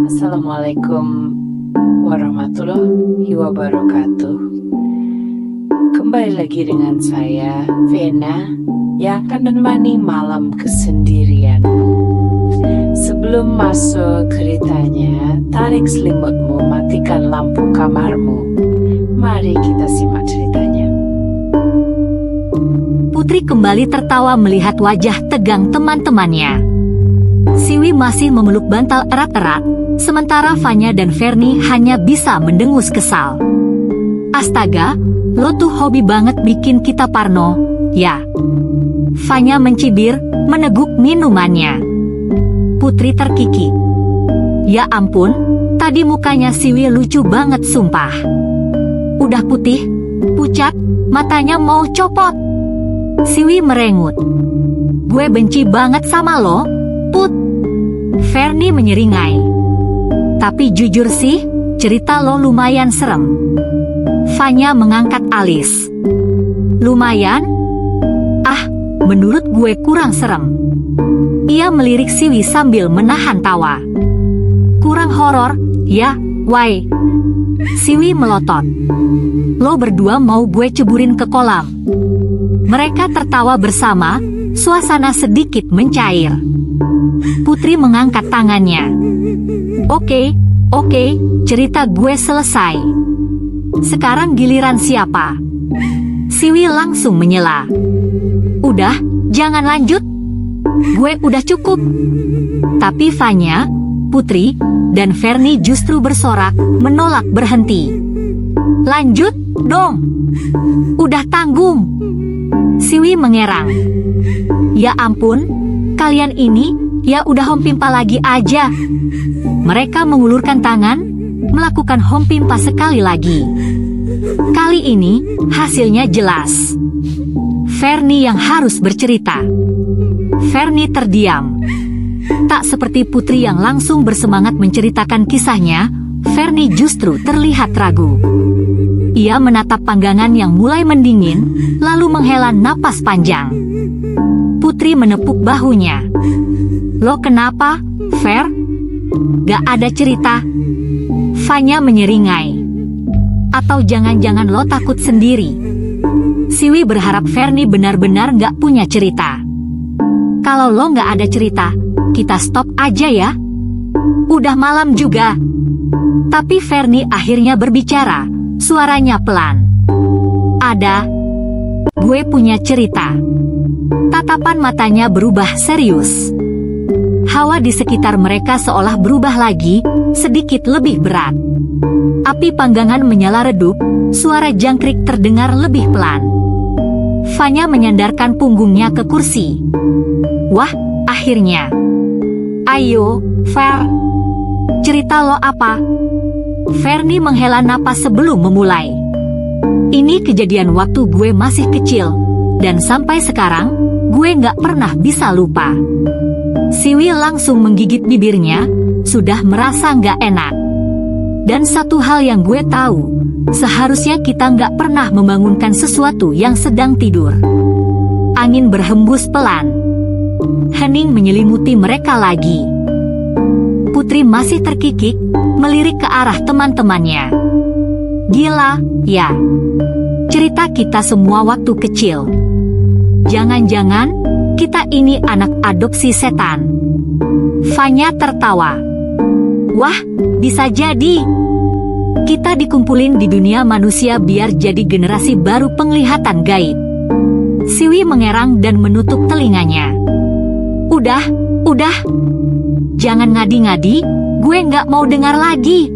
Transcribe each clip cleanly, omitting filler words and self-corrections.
Assalamualaikum warahmatullahi wabarakatuh. Kembali lagi dengan saya, Vena, yang akan menemani malam kesendirian. Sebelum masuk ceritanya, tarik selimutmu, matikan lampu kamarmu. Mari kita simak ceritanya. Putri kembali tertawa melihat wajah tegang teman-temannya. Siwi masih memeluk bantal erat-erat, sementara Fanya dan Fernie hanya bisa mendengus kesal. Astaga, lo tuh hobi banget bikin kita parno, ya? Fanya mencibir, meneguk minumannya. Putri terkikik. Ya ampun, tadi mukanya Siwi lucu banget sumpah. Udah putih, pucat, matanya mau copot. Siwi merengut. Gue benci banget sama lo, Put. Fernie menyeringai. Tapi jujur sih, cerita lo lumayan serem. Fanya mengangkat alis. Lumayan? Ah, menurut gue kurang serem. Ia melirik Siwi sambil menahan tawa. Kurang horor, ya, why? Siwi melotot. Lo berdua mau gue ceburin ke kolam? Mereka tertawa bersama, suasana sedikit mencair. Putri mengangkat tangannya. Oke, cerita gue selesai. Sekarang giliran siapa? Siwi langsung menyela. Udah, jangan lanjut. Gue udah cukup. Tapi Fanya, Putri, dan Fernie justru bersorak, menolak berhenti. Lanjut dong. Udah tanggung. Siwi mengerang. Ya ampun, kalian ini, ya udah hompimpa lagi aja. Mereka mengulurkan tangan, melakukan hompimpa sekali lagi. Kali ini, hasilnya jelas. Fernie yang harus bercerita. Fernie terdiam. Tak seperti Putri yang langsung bersemangat menceritakan kisahnya, Fernie justru terlihat ragu. Ia menatap panggangan yang mulai mendingin, lalu menghela napas panjang. Putri menepuk bahunya. Lo kenapa, Fer? Gak ada cerita? Fanya menyeringai. Atau jangan-jangan lo takut sendiri? Siwi berharap Fernie benar-benar gak punya cerita. Kalau lo gak ada cerita, kita stop aja ya. Udah malam juga. Tapi Fernie akhirnya berbicara, suaranya pelan. Ada. Gue punya cerita. Tatapan matanya berubah serius. Hawa di sekitar mereka seolah berubah lagi, sedikit lebih berat. Api panggangan menyala redup, suara jangkrik terdengar lebih pelan. Fanya menyandarkan punggungnya ke kursi. Wah, akhirnya. Ayo, Fer. Cerita lo apa? Fernie menghela napas sebelum memulai. Ini kejadian waktu gue masih kecil, dan sampai sekarang, gue gak pernah bisa lupa. Siwi langsung menggigit bibirnya, sudah merasa gak enak. Dan satu hal yang gue tahu, seharusnya kita gak pernah membangunkan sesuatu yang sedang tidur. Angin berhembus pelan. Hening menyelimuti mereka lagi. Putri masih terkikik, melirik ke arah teman-temannya. Gila, ya. Cerita kita semua waktu kecil. Jangan-jangan, kita ini anak adopsi setan. Fanya tertawa. Wah, bisa jadi. Kita dikumpulin di dunia manusia biar jadi generasi baru penglihatan gaib. Siwi mengerang dan menutup telinganya. Udah. Jangan ngadi-ngadi, gue gak mau dengar lagi.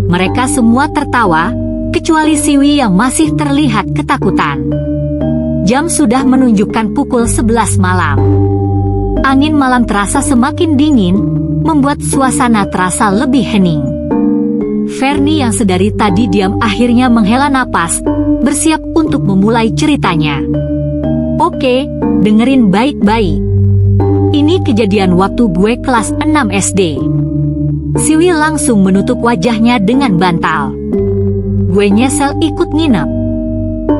Mereka semua tertawa, kecuali Siwi yang masih terlihat ketakutan. Jam sudah menunjukkan pukul 11 malam. Angin malam terasa semakin dingin, membuat suasana terasa lebih hening. Fernie yang sedari tadi diam akhirnya menghela napas, bersiap untuk memulai ceritanya. Oke, dengerin baik-baik. Ini kejadian waktu gue kelas 6 SD. Siwi langsung menutup wajahnya dengan bantal. Gue nyesel ikut nginep.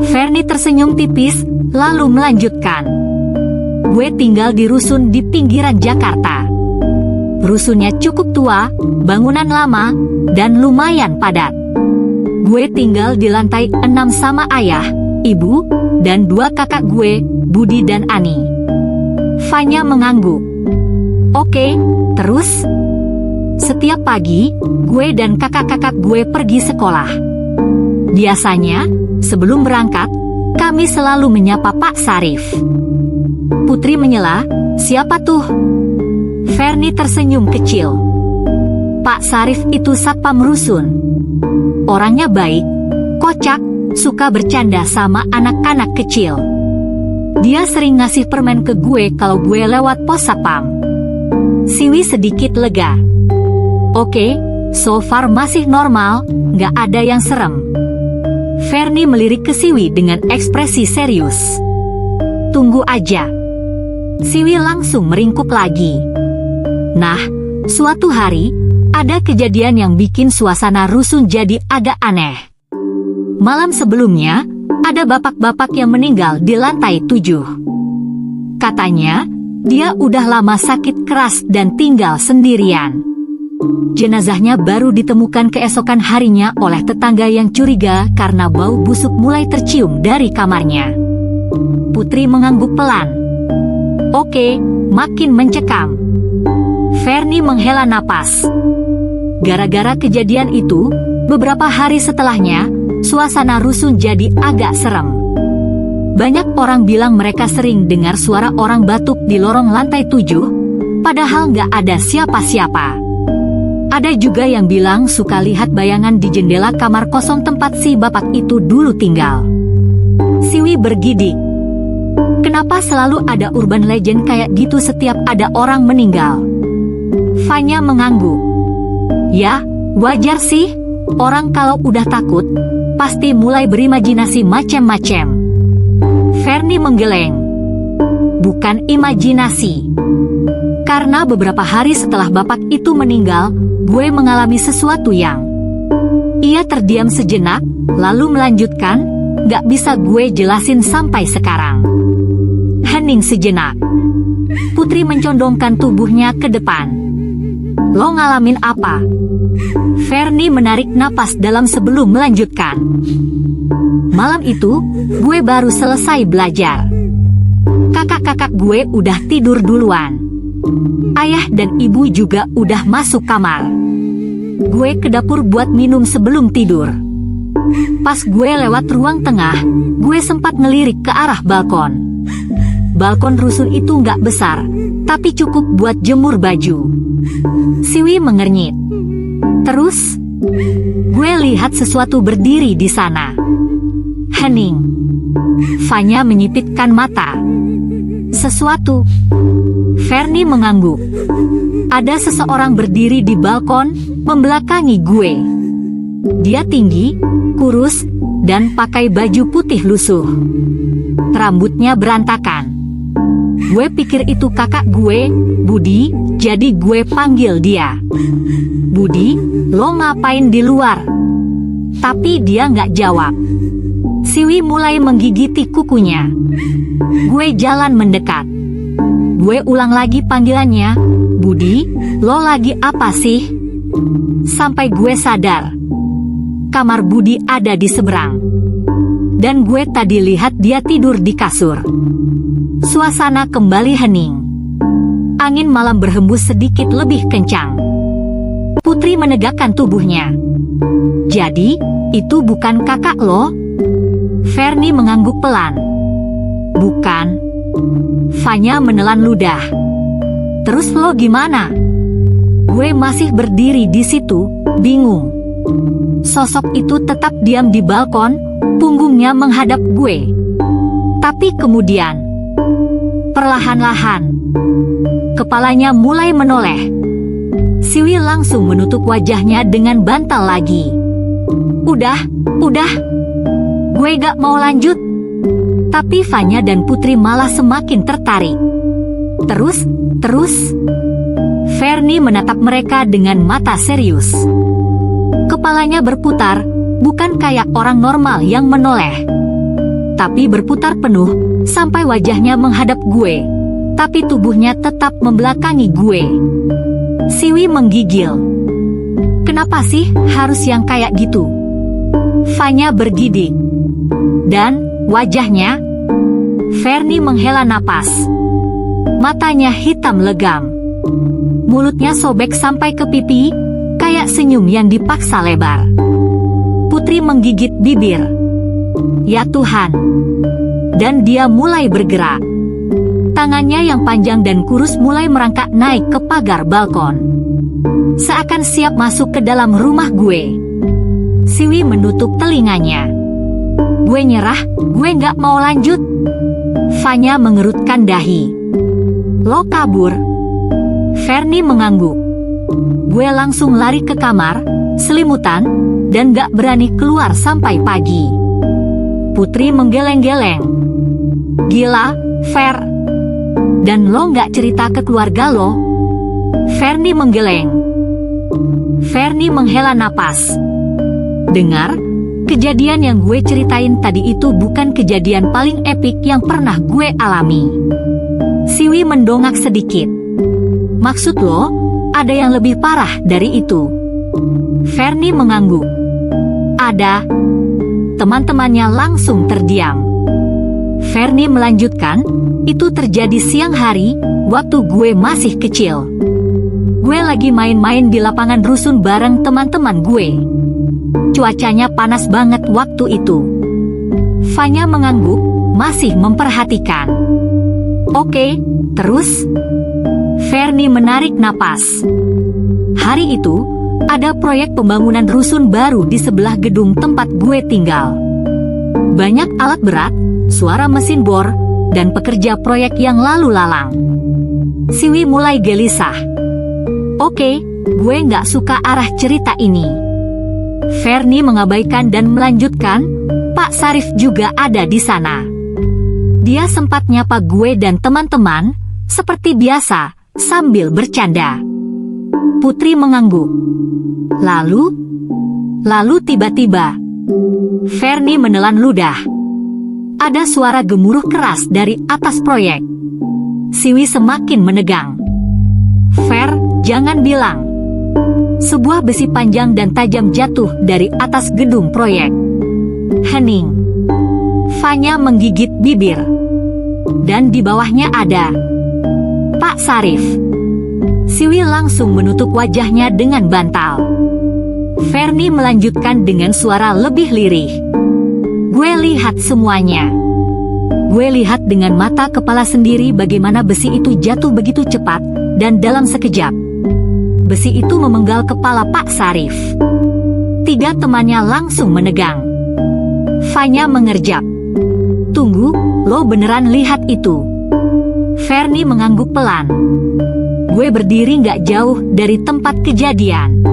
Fernie tersenyum tipis, lalu melanjutkan. Gue tinggal di rusun di pinggiran Jakarta. Rusunnya cukup tua, bangunan lama, dan lumayan padat. Gue tinggal di lantai 6 sama ayah, ibu, dan 2 kakak gue, Budi dan Ani. Fanya mengangguk. Oke, terus? Setiap pagi, gue dan kakak-kakak gue pergi sekolah. Biasanya, sebelum berangkat, kami selalu menyapa Pak Sarif. Putri menyela, siapa tuh? Fernie tersenyum kecil. Pak Sarif itu satpam rusun. Orangnya baik, kocak, suka bercanda sama anak-anak kecil. Dia sering ngasih permen ke gue kalau gue lewat pos satpam. Siwi sedikit lega. Oke, so far masih normal, nggak ada yang serem. Fernie melirik ke Siwi dengan ekspresi serius. Tunggu aja. Siwi langsung meringkuk lagi. Nah, suatu hari, ada kejadian yang bikin suasana rusun jadi agak aneh. Malam sebelumnya, ada bapak-bapak yang meninggal di lantai 7. Katanya, dia udah lama sakit keras dan tinggal sendirian. Jenazahnya baru ditemukan keesokan harinya oleh tetangga yang curiga karena bau busuk mulai tercium dari kamarnya. Putri mengangguk pelan. Oke, makin mencekam. Fernie menghela napas. Gara-gara kejadian itu, beberapa hari setelahnya, suasana rusun jadi agak serem. Banyak orang bilang mereka sering dengar suara orang batuk di lorong lantai 7, padahal nggak ada siapa-siapa. Ada juga yang bilang suka lihat bayangan di jendela kamar kosong tempat si bapak itu dulu tinggal. Siwi bergidik. Kenapa selalu ada urban legend kayak gitu setiap ada orang meninggal? Fanya mengangguk. Ya, wajar sih. Orang kalau udah takut, pasti mulai berimajinasi macem-macem. Fernie menggeleng. Bukan imajinasi. Karena beberapa hari setelah bapak itu meninggal, gue mengalami sesuatu yang... Ia terdiam sejenak, lalu melanjutkan, gak bisa gue jelasin sampai sekarang. Hening sejenak. Putri mencondongkan tubuhnya ke depan. Lo ngalamin apa? Fernie menarik napas dalam sebelum melanjutkan. Malam itu, gue baru selesai belajar. Kakak-kakak gue udah tidur duluan. Ayah dan ibu juga udah masuk kamar. Gue ke dapur buat minum sebelum tidur. Pas gue lewat ruang tengah, gue sempat ngelirik ke arah balkon. Balkon rusun itu nggak besar, tapi cukup buat jemur baju. Siwi mengernyit. Terus, gue lihat sesuatu berdiri di sana. Hening. Fanya menyipitkan mata. Sesuatu. Fernie mengangguk. Ada seseorang berdiri di balkon, membelakangi gue. Dia tinggi, kurus, dan pakai baju putih lusuh. Rambutnya berantakan. Gue pikir itu kakak gue, Budi, jadi gue panggil dia. Budi, lo ngapain di luar? Tapi dia nggak jawab. Siwi mulai menggigiti kukunya. Gue jalan mendekat. Gue ulang lagi panggilannya. Budi, lo lagi apa sih? Sampai gue sadar. Kamar Budi ada di seberang. Dan gue tadi lihat dia tidur di kasur. Suasana kembali hening. Angin malam berhembus sedikit lebih kencang. Putri menegakkan tubuhnya. Jadi, itu bukan kakak lo? Fernie mengangguk pelan. Bukan. Fanya menelan ludah. Terus lo gimana? Gue masih berdiri di situ, bingung. Sosok itu tetap diam di balkon, punggungnya menghadap gue. Tapi kemudian, perlahan-lahan, kepalanya mulai menoleh. Siwi langsung menutup wajahnya dengan bantal lagi. Udah. Gue gak mau lanjut. Tapi Fanya dan Putri malah semakin tertarik. Terus. Fernie menatap mereka dengan mata serius. Kepalanya berputar, bukan kayak orang normal yang menoleh. Tapi berputar penuh, sampai wajahnya menghadap gue. Tapi tubuhnya tetap membelakangi gue. Siwi menggigil. Kenapa sih harus yang kayak gitu? Fanya bergidik. Dan wajahnya, Fernie menghela napas. Matanya hitam legam. Mulutnya sobek sampai ke pipi, kayak senyum yang dipaksa lebar. Putri menggigit bibir. Ya Tuhan. Dan dia mulai bergerak. Tangannya yang panjang dan kurus mulai merangkak naik ke pagar balkon. Seakan siap masuk ke dalam rumah gue. Siwi menutup telinganya. Gue nyerah, gue gak mau lanjut. Fanya mengerutkan dahi. Lo kabur. Fernie mengangguk. Gue langsung lari ke kamar, selimutan, dan gak berani keluar sampai pagi. Putri menggeleng-geleng. Gila, Fer. Dan lo gak cerita ke keluarga lo? Fernie menggeleng. Fernie menghela napas. Dengar, kejadian yang gue ceritain tadi itu bukan kejadian paling epik yang pernah gue alami. Siwi mendongak sedikit. Maksud lo, ada yang lebih parah dari itu? Fernie mengangguk. Ada. Teman-temannya langsung terdiam. Fernie melanjutkan, itu terjadi siang hari, waktu gue masih kecil. Gue lagi main-main di lapangan rusun bareng teman-teman gue. Cuacanya panas banget waktu itu. Fanya mengangguk, masih memperhatikan. Oke, terus? Fernie menarik napas. Hari itu, ada proyek pembangunan rusun baru di sebelah gedung tempat gue tinggal. Banyak alat berat, suara mesin bor, dan pekerja proyek yang lalu lalang. Siwi mulai gelisah. Oke, gue nggak suka arah cerita ini. Fernie mengabaikan dan melanjutkan, Pak Sarif juga ada di sana. Dia sempat nyapa gue dan teman-teman, seperti biasa, sambil bercanda. Putri mengangguk. Lalu tiba-tiba, Fernie menelan ludah. Ada suara gemuruh keras dari atas proyek. Siwi semakin menegang. Fer, jangan bilang. Sebuah besi panjang dan tajam jatuh dari atas gedung proyek. Hening. Fanya menggigit bibir. Dan di bawahnya ada Pak Sarif. Siwi langsung menutup wajahnya dengan bantal. Fernie melanjutkan dengan suara lebih lirih. Gue lihat semuanya. Gue lihat dengan mata kepala sendiri bagaimana besi itu jatuh begitu cepat, dan dalam sekejap, besi itu memenggal kepala Pak Sarif. 3 temannya langsung menegang. Fanya mengerjap. Tunggu, lo beneran lihat itu? Fernie mengangguk pelan. Gue berdiri gak jauh dari tempat kejadian.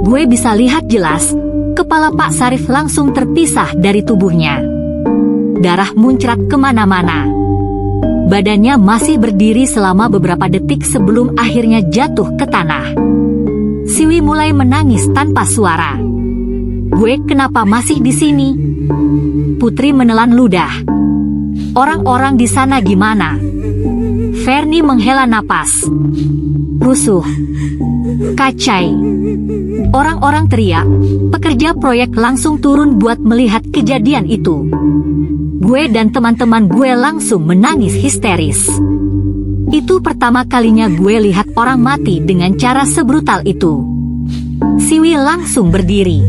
Gue bisa lihat jelas, kepala Pak Sarif langsung terpisah dari tubuhnya. Darah muncrat kemana-mana. Badannya masih berdiri selama beberapa detik sebelum akhirnya jatuh ke tanah. Siwi mulai menangis tanpa suara. Gue kenapa masih di sini? Putri menelan ludah. Orang-orang di sana gimana? Fernie menghela napas. Rusuh. Kacai. Orang-orang teriak, pekerja proyek langsung turun buat melihat kejadian itu. Gue dan teman-teman gue langsung menangis histeris. Itu pertama kalinya gue lihat orang mati dengan cara sebrutal itu. Siwi langsung berdiri.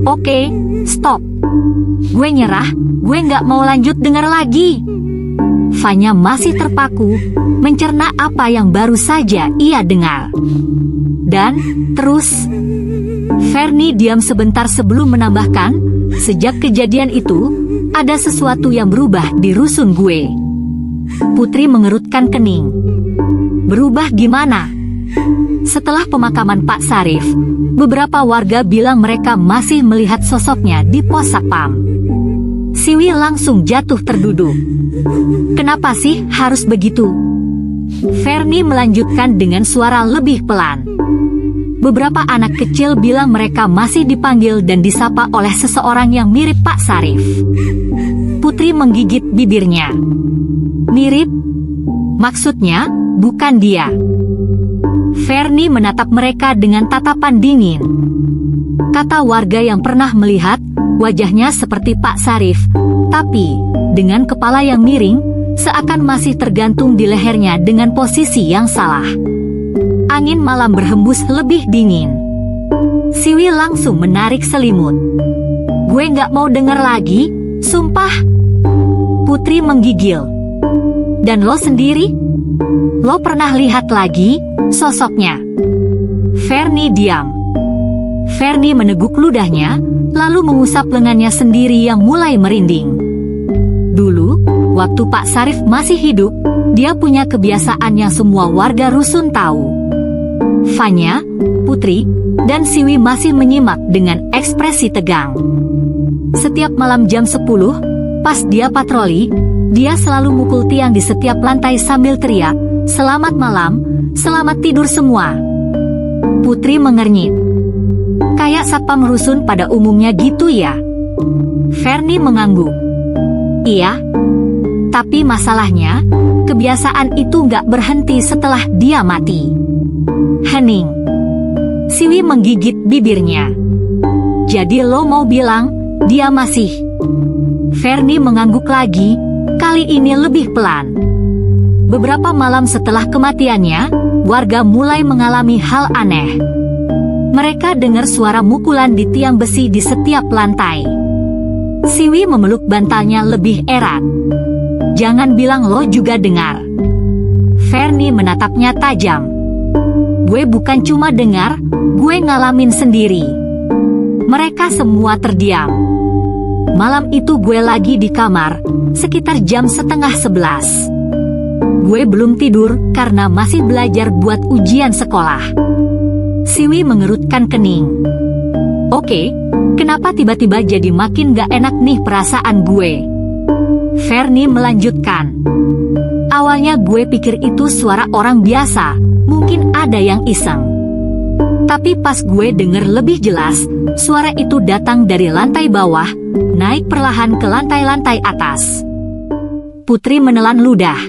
Oke, stop. Gue nyerah, gue gak mau lanjut dengar lagi. Fanya masih terpaku, mencerna apa yang baru saja ia dengar. Dan, terus, Fernie diam sebentar sebelum menambahkan, sejak kejadian itu, ada sesuatu yang berubah di rusun gue. Putri mengerutkan kening. Berubah gimana? Setelah pemakaman Pak Sarif, beberapa warga bilang mereka masih melihat sosoknya di pos satpam. Siwi langsung jatuh terduduk. Kenapa sih harus begitu? Fernie melanjutkan dengan suara lebih pelan. Beberapa anak kecil bilang mereka masih dipanggil dan disapa oleh seseorang yang mirip Pak Sarif. Putri menggigit bibirnya. Mirip? Maksudnya, bukan dia. Fernie menatap mereka dengan tatapan dingin. Kata warga yang pernah melihat, wajahnya seperti Pak Sarif, tapi dengan kepala yang miring, seakan masih tergantung di lehernya dengan posisi yang salah. Angin malam berhembus lebih dingin. Siwi langsung menarik selimut. Gue nggak mau denger lagi, sumpah. Putri menggigil. Dan lo sendiri? Lo pernah lihat lagi sosoknya? Fernie diam. Fernie meneguk ludahnya, lalu mengusap lengannya sendiri yang mulai merinding. Dulu, waktu Pak Sarif masih hidup, dia punya kebiasaan yang semua warga rusun tahu. Fanya, Putri, dan Siwi masih menyimak dengan ekspresi tegang. Setiap malam jam 10, pas dia patroli, dia selalu mukul tiang di setiap lantai sambil teriak, "Selamat malam, selamat tidur semua." Putri mengernyit. Kayak satpam rusun pada umumnya gitu ya? Fernie mengangguk. Iya. Tapi masalahnya, kebiasaan itu nggak berhenti setelah dia mati. Hening. Siwi menggigit bibirnya. Jadi lo mau bilang, dia masih... Fernie mengangguk lagi, kali ini lebih pelan. Beberapa malam setelah kematiannya, warga mulai mengalami hal aneh. Mereka dengar suara mukulan di tiang besi di setiap lantai. Siwi memeluk bantalnya lebih erat. Jangan bilang lo juga dengar. Fernie menatapnya tajam. Gue bukan cuma dengar, gue ngalamin sendiri. Mereka semua terdiam. Malam itu gue lagi di kamar, sekitar jam 10:30. Gue belum tidur karena masih belajar buat ujian sekolah. Siwi mengerutkan kening. Oke, kenapa tiba-tiba jadi makin gak enak nih perasaan gue? Fernie melanjutkan. Awalnya gue pikir itu suara orang biasa, mungkin ada yang iseng. Tapi pas gue denger lebih jelas, suara itu datang dari lantai bawah, naik perlahan ke lantai-lantai atas. Putri menelan ludah.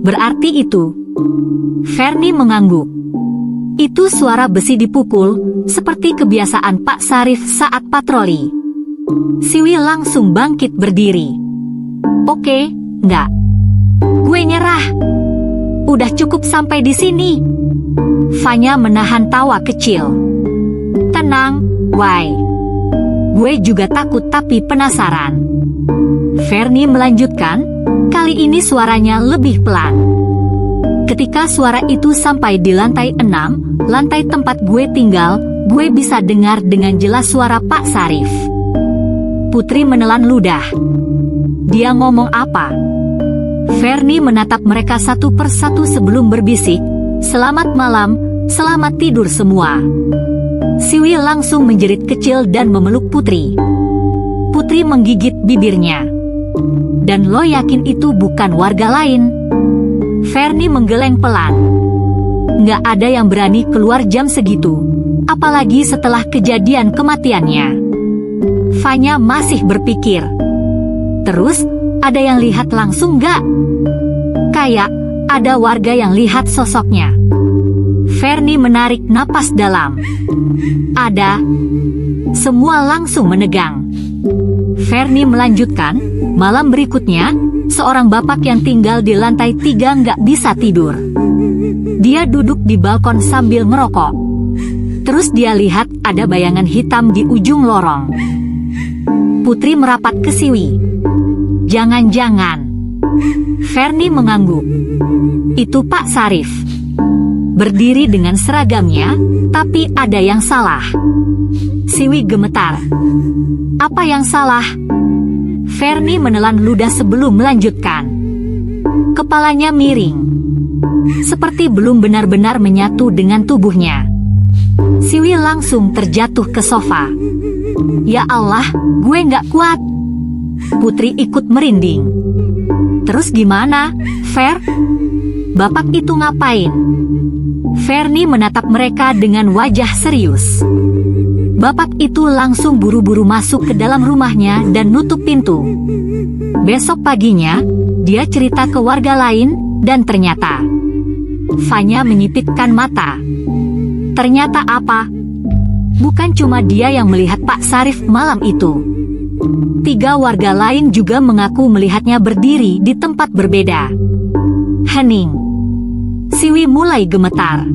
Berarti itu. Fernie mengangguk. Itu suara besi dipukul, seperti kebiasaan Pak Sarif saat patroli. Siwi langsung bangkit berdiri. Oke, enggak. Gue nyerah. Udah cukup sampai di sini. Fanya menahan tawa kecil. Tenang, Wai. Gue juga takut tapi penasaran. Fernie melanjutkan, kali ini suaranya lebih pelan. Ketika suara itu sampai di lantai 6, lantai tempat gue tinggal, gue bisa dengar dengan jelas suara Pak Sarif. Putri menelan ludah. Dia ngomong apa? Fernie menatap mereka satu persatu sebelum berbisik, "Selamat malam, selamat tidur semua." Siwi langsung menjerit kecil dan memeluk Putri. Putri menggigit bibirnya. Dan lo yakin itu bukan warga lain? Fernie menggeleng pelan. Nggak ada yang berani keluar jam segitu, apalagi setelah kejadian kematiannya. Fanya masih berpikir. Terus, ada yang lihat langsung nggak? Kayak, ada warga yang lihat sosoknya. Fernie menarik napas dalam. Ada. Semua langsung menegang. Fernie melanjutkan, malam berikutnya, seorang bapak yang tinggal di lantai 3 nggak bisa tidur. Dia duduk di balkon sambil ngerokok. Terus dia lihat ada bayangan hitam di ujung lorong. Putri merapat ke Siwi. Jangan-jangan. Fernie mengangguk. Itu Pak Sarif. Berdiri dengan seragamnya, tapi ada yang salah. Siwi gemetar. Apa yang salah? Fernie menelan ludah sebelum melanjutkan. Kepalanya miring. Seperti belum benar-benar menyatu dengan tubuhnya. Siwi langsung terjatuh ke sofa. Ya Allah, gue nggak kuat. Putri ikut merinding. Terus gimana, Fer? Bapak itu ngapain? Fernie menatap mereka dengan wajah serius. Bapak itu langsung buru-buru masuk ke dalam rumahnya dan nutup pintu. Besok paginya, dia cerita ke warga lain, dan ternyata Fanya menyipitkan mata. Ternyata apa? Bukan cuma dia yang melihat Pak Sarif malam itu. 3 warga lain juga mengaku melihatnya berdiri di tempat berbeda. Hening. Siwi mulai gemetar.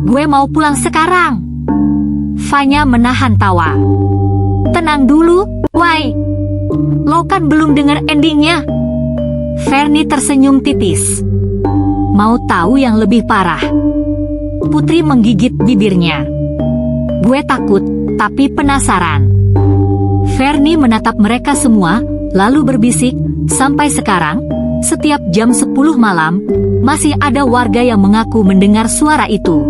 Gue mau pulang sekarang. Fanya menahan tawa. Tenang dulu, Wai. Lo kan belum dengar endingnya. Fernie tersenyum tipis. Mau tahu yang lebih parah? Putri menggigit bibirnya. Gue takut, tapi penasaran. Fernie menatap mereka semua, lalu berbisik, sampai sekarang, setiap jam 10 malam, masih ada warga yang mengaku mendengar suara itu.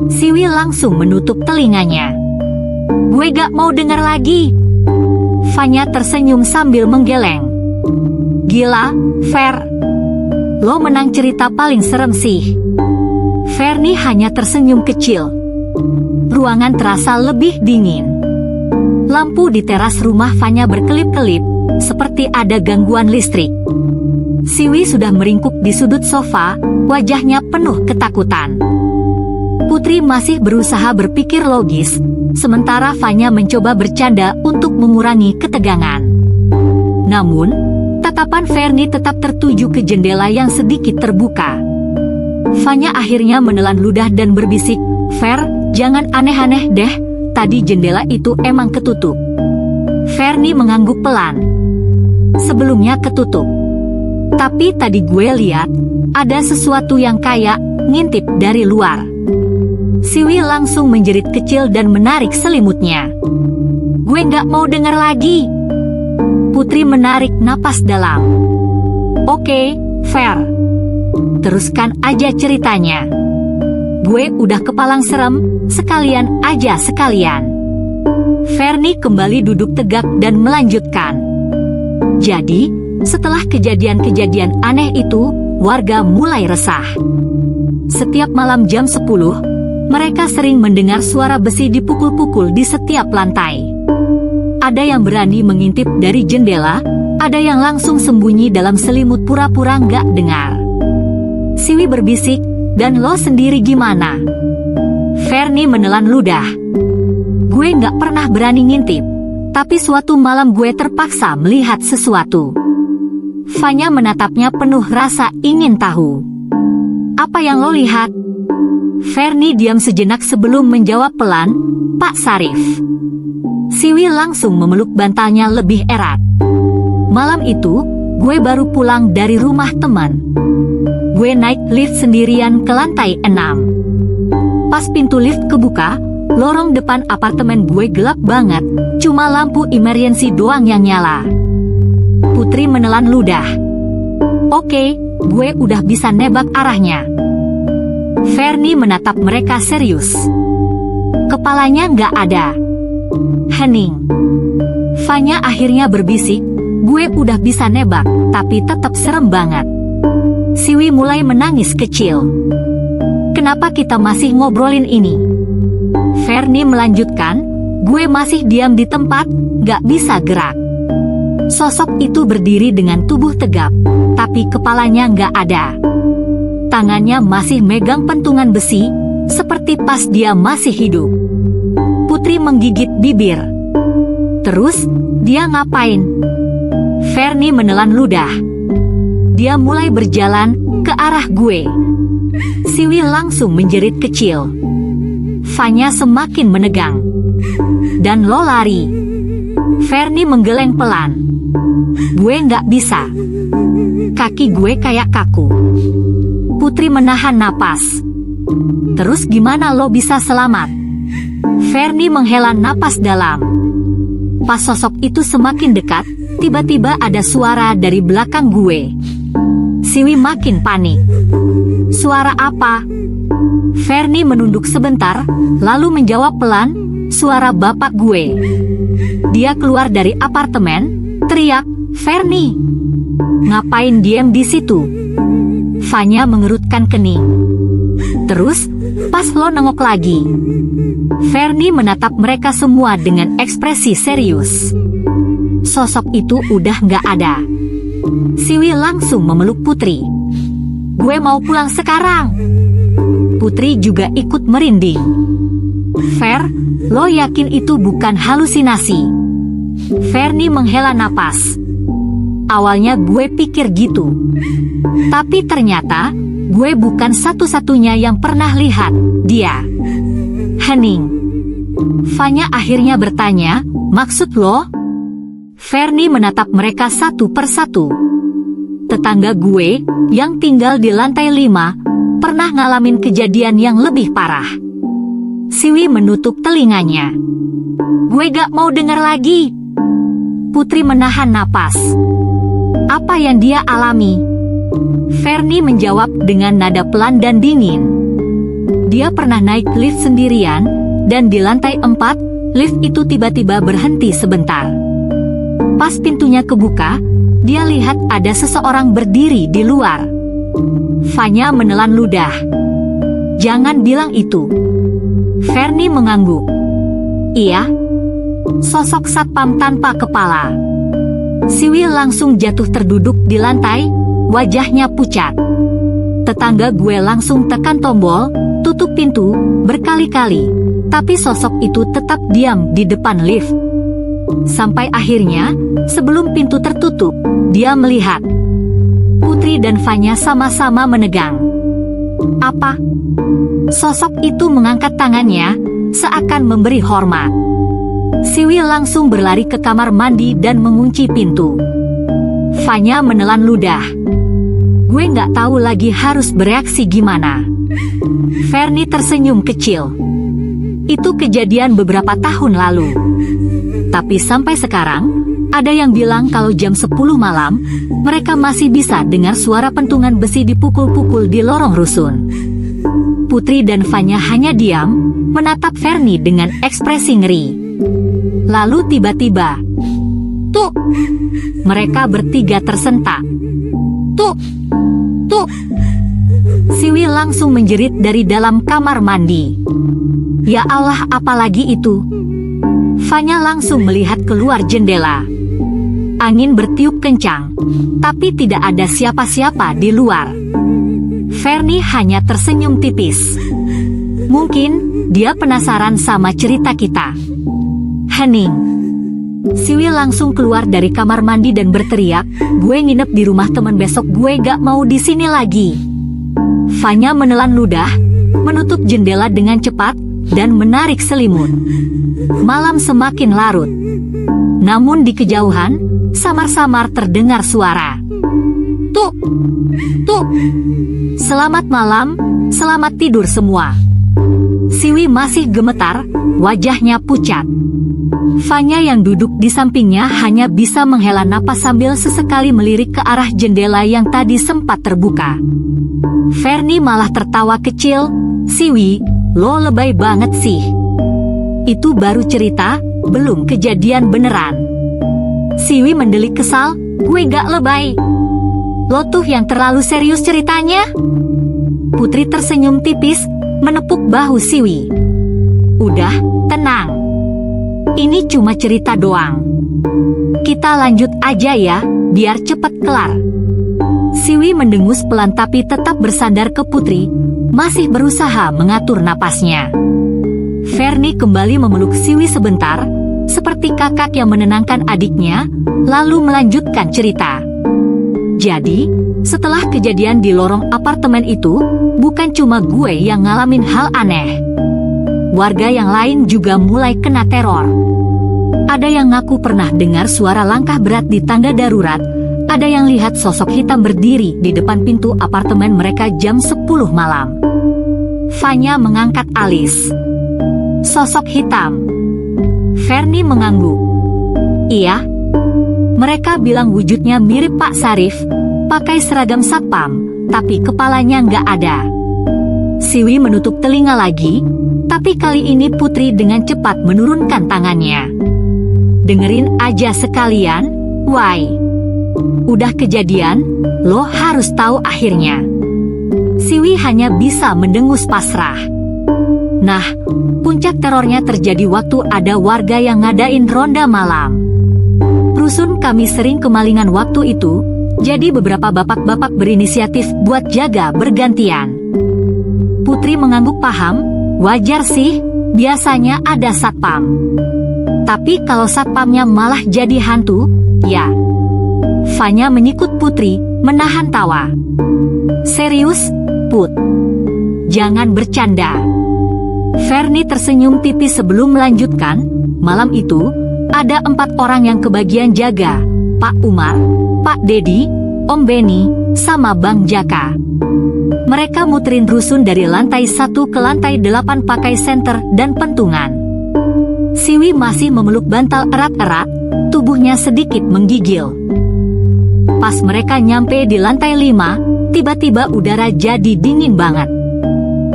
Siwi langsung menutup telinganya. Gue gak mau dengar lagi. Fanya tersenyum sambil menggeleng. Gila, Fer. Lo menang cerita paling serem sih. Fernie hanya tersenyum kecil. Ruangan terasa lebih dingin. Lampu di teras rumah Fanya berkelip-kelip, seperti ada gangguan listrik. Siwi sudah meringkuk di sudut sofa, wajahnya penuh ketakutan. Putri masih berusaha berpikir logis, sementara Fanya mencoba bercanda untuk mengurangi ketegangan. Namun, tatapan Fernie tetap tertuju ke jendela yang sedikit terbuka. Fanya akhirnya menelan ludah dan berbisik, Fer, jangan aneh-aneh deh, tadi jendela itu emang ketutup. Fernie mengangguk pelan. Sebelumnya ketutup. Tapi tadi gue lihat, ada sesuatu yang kayak ngintip dari luar. Siwi langsung menjerit kecil dan menarik selimutnya. Gue gak mau dengar lagi. Putri menarik napas dalam. Oke, Fer. Teruskan aja ceritanya. Gue udah kepalang serem, sekalian aja sekalian. Fernie kembali duduk tegak dan melanjutkan. Jadi, setelah kejadian-kejadian aneh itu, warga mulai resah. Setiap malam jam 10, mereka sering mendengar suara besi dipukul-pukul di setiap lantai. Ada yang berani mengintip dari jendela, ada yang langsung sembunyi dalam selimut pura-pura nggak dengar. Siwi berbisik, dan lo sendiri gimana? Fernie menelan ludah. Gue nggak pernah berani ngintip, tapi suatu malam gue terpaksa melihat sesuatu. Fanya menatapnya penuh rasa ingin tahu. Apa yang lo lihat? Fernie diam sejenak sebelum menjawab pelan, Pak Sarif. Siwi langsung memeluk bantalnya lebih erat. Malam itu, gue baru pulang dari rumah teman. Gue naik lift sendirian ke lantai 6. Pas pintu lift kebuka, lorong depan apartemen gue gelap banget, cuma lampu emergency doang yang nyala. Putri menelan ludah. Oke, gue udah bisa nebak arahnya. Fernie menatap mereka serius. Kepalanya nggak ada. Hening. Fanya akhirnya berbisik, gue udah bisa nebak, tapi tetap serem banget. Siwi mulai menangis kecil. Kenapa kita masih ngobrolin ini? Fernie melanjutkan, gue masih diam di tempat, gak bisa gerak. Sosok itu berdiri dengan tubuh tegap, tapi kepalanya gak ada. Tangannya masih megang pentungan besi, seperti pas dia masih hidup. Putri menggigit bibir. Terus, dia ngapain? Fernie menelan ludah. Dia mulai berjalan ke arah gue. Siwi langsung menjerit kecil. Fanya semakin menegang. Dan lo lari. Fernie menggeleng pelan. Gue nggak bisa. Kaki gue kayak kaku. Putri menahan napas. Terus gimana lo bisa selamat? Fernie menghela napas dalam. Pas sosok itu semakin dekat, tiba-tiba ada suara dari belakang gue. Siwi makin panik. Suara apa? Fernie menunduk sebentar, lalu menjawab pelan, suara bapak gue. Dia keluar dari apartemen, teriak, Fernie. Ngapain diem di situ? Fanya mengerutkan kening. Terus, pas lo nengok lagi. Fernie menatap mereka semua dengan ekspresi serius. Sosok itu udah nggak ada. Siwi langsung memeluk Putri. gue mau pulang sekarang. Putri juga ikut merinding. Fer, lo yakin itu bukan halusinasi? Fernie menghela napas. Awalnya gue pikir gitu. Tapi ternyata gue bukan satu-satunya yang pernah lihat dia. Hening. Vanya akhirnya bertanya, maksud lo? Fernie menatap mereka satu persatu. Tetangga gue, yang tinggal di lantai 5, pernah ngalamin kejadian yang lebih parah. Siwi menutup telinganya. Gue gak mau dengar lagi. Putri menahan napas. Apa yang dia alami? Fernie menjawab dengan nada pelan dan dingin. Dia pernah naik lift sendirian, dan di lantai 4, lift itu tiba-tiba berhenti sebentar. Pas pintunya kebuka, dia lihat ada seseorang berdiri di luar. Vanya menelan ludah. Jangan bilang itu. Fernie mengangguk. Iya. Sosok satpam tanpa kepala. Siwi langsung jatuh terduduk di lantai, wajahnya pucat. Tetangga gue langsung tekan tombol, tutup pintu, berkali-kali. Tapi sosok itu tetap diam di depan lift. Sampai akhirnya, sebelum pintu tertutup, dia melihat. Putri dan Vanya sama-sama menegang. Apa? Sosok itu mengangkat tangannya, seakan memberi hormat. Siwi langsung berlari ke kamar mandi dan mengunci pintu. Vanya menelan ludah. Gue nggak tahu lagi harus bereaksi gimana. Fernie tersenyum kecil. Itu kejadian beberapa tahun lalu. Tapi sampai sekarang, ada yang bilang kalau jam 10 malam, mereka masih bisa dengar suara pentungan besi dipukul-pukul di lorong rusun. Putri dan Vanya hanya diam, menatap Fernie dengan ekspresi ngeri. Lalu tiba-tiba, "Tuh!" Mereka bertiga tersentak. "Tuh! Tuh!" Siwi langsung menjerit dari dalam kamar mandi. Ya Allah, apalagi itu? Vanya langsung melihat keluar jendela. Angin bertiup kencang, tapi tidak ada siapa-siapa di luar. Fernie hanya tersenyum tipis. Mungkin dia penasaran sama cerita kita. Hening. Siwi langsung keluar dari kamar mandi dan berteriak, gue nginep di rumah teman besok, gue gak mau di sini lagi. Vanya menelan ludah, menutup jendela dengan cepat, dan menarik selimut. Malam semakin larut. Namun di kejauhan, samar-samar terdengar suara. Tuh! Tuh! Selamat malam, selamat tidur semua. Siwi masih gemetar, wajahnya pucat. Vanya yang duduk di sampingnya hanya bisa menghela napas sambil sesekali melirik ke arah jendela yang tadi sempat terbuka. Fernie malah tertawa kecil. Siwi, lo lebay banget sih. Itu baru cerita, belum kejadian beneran. Siwi mendelik kesal, gue gak lebay. Lo tuh yang terlalu serius ceritanya. Putri tersenyum tipis, menepuk bahu Siwi. Udah, tenang. Ini cuma cerita doang. Kita lanjut aja ya, biar cepet kelar. Siwi mendengus pelan tapi tetap bersandar ke Putri, masih berusaha mengatur napasnya. Fernie kembali memeluk Siwi sebentar, seperti kakak yang menenangkan adiknya, lalu melanjutkan cerita. Jadi, setelah kejadian di lorong apartemen itu, bukan cuma gue yang ngalamin hal aneh. Warga yang lain juga mulai kena teror. Ada yang ngaku pernah dengar suara langkah berat di tangga darurat, ada yang lihat sosok hitam berdiri di depan pintu apartemen mereka jam 10 malam. Vanya mengangkat alis. Sosok hitam. Fernie mengangguk. Iya. Mereka bilang wujudnya mirip Pak Sarif, pakai seragam satpam, tapi kepalanya nggak ada. Siwi menutup telinga lagi, tapi kali ini Putri dengan cepat menurunkan tangannya. Dengerin aja sekalian, Wai. Udah kejadian, lo harus tahu akhirnya. Siwi hanya bisa mendengus pasrah. Nah, puncak terornya terjadi waktu ada warga yang ngadain ronda malam. Rusun kami sering kemalingan waktu itu, Jadi beberapa bapak-bapak berinisiatif buat jaga bergantian. Putri mengangguk paham, wajar sih, biasanya ada satpam. Tapi kalau satpamnya malah jadi hantu, ya. Fanya menyikut Putri, menahan tawa. Serius, Put? Jangan bercanda. Fernie tersenyum tipis sebelum melanjutkan, malam itu, ada 4 orang yang kebagian jaga, Pak Umar, Pak Dedi, Om Beni, sama Bang Jaka. Mereka muterin rusun dari lantai 1 ke lantai 8 pakai senter dan pentungan. Siwi masih memeluk bantal erat-erat, tubuhnya sedikit menggigil. Pas mereka nyampe di lantai 5, tiba-tiba udara jadi dingin banget.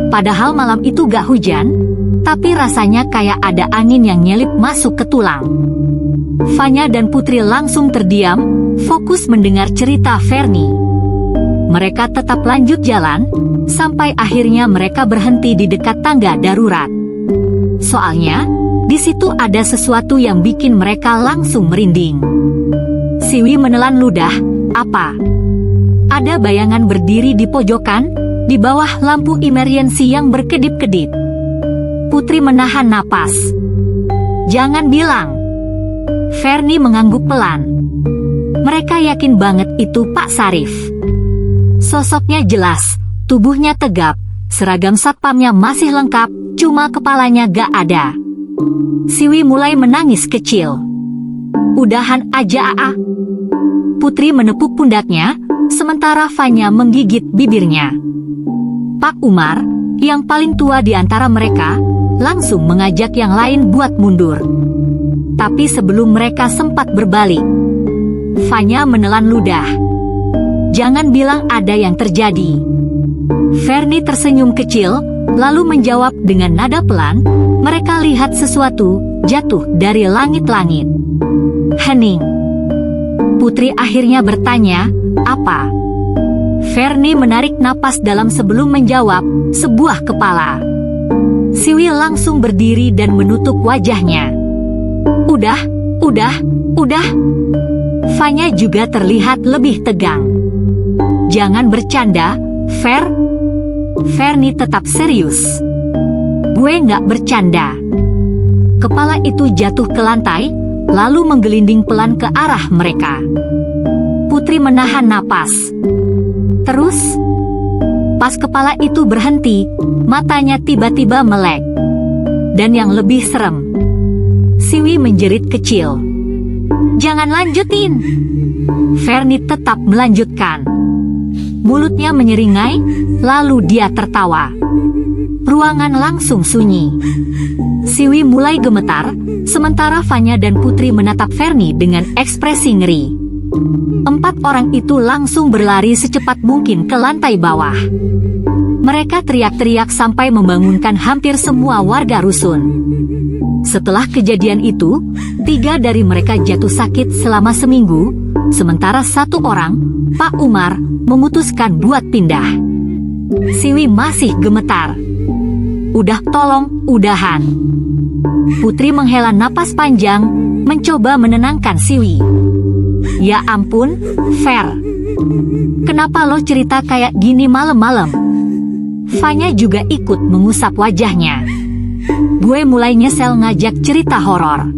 Padahal malam itu gak hujan, tapi rasanya kayak ada angin yang nyelip masuk ke tulang. Fanya dan Putri langsung terdiam, fokus mendengar cerita Fernie. Mereka tetap lanjut jalan, sampai akhirnya mereka berhenti di dekat tangga darurat. Soalnya, di situ ada sesuatu yang bikin mereka langsung merinding. Siwi menelan ludah, apa? Ada bayangan berdiri di pojokan, di bawah lampu emergency yang berkedip-kedip. Putri menahan napas. Jangan bilang. Fernie mengangguk pelan. Mereka yakin banget itu Pak Sarif. Sosoknya jelas, tubuhnya tegap, seragam satpamnya masih lengkap, cuma kepalanya gak ada. Siwi mulai menangis kecil. Udahan aja Aa. Putri menepuk pundaknya, sementara Fanya menggigit bibirnya. Pak Umar, yang paling tua di antara mereka, langsung mengajak yang lain buat mundur. Tapi sebelum mereka sempat berbalik, Fanya menelan ludah. Jangan bilang ada yang terjadi. Fernie tersenyum kecil, lalu menjawab dengan nada pelan, mereka lihat sesuatu jatuh dari langit-langit. Hening. Putri akhirnya bertanya, apa? Fernie menarik napas dalam sebelum menjawab, sebuah kepala. Siwi langsung berdiri dan menutup wajahnya. Udah. Fanya juga terlihat lebih tegang. Jangan bercanda, Fernie tetap serius. Gue nggak bercanda. Kepala itu jatuh ke lantai, lalu menggelinding pelan ke arah mereka. Putri menahan napas. Terus, pas kepala itu berhenti, matanya tiba-tiba melek. Dan yang lebih serem, Siwi menjerit kecil. Jangan lanjutin. Fernie tetap melanjutkan. Mulutnya menyeringai, lalu dia tertawa. Ruangan langsung sunyi. Siwi mulai gemetar, sementara Fanya dan Putri menatap Fernie dengan ekspresi ngeri. 4 orang itu langsung berlari secepat mungkin ke lantai bawah. Mereka teriak-teriak sampai membangunkan hampir semua warga rusun. Setelah kejadian itu, 3 dari mereka jatuh sakit selama seminggu, sementara 1 orang, Pak Umar, memutuskan buat pindah. Siwi masih gemetar. Udah tolong, udahan. Putri menghela napas panjang, mencoba menenangkan Siwi. Ya ampun, Fer. Kenapa lo cerita kayak gini malam-malam? Fanya juga ikut mengusap wajahnya. Gue mulai nyesel ngajak cerita horor.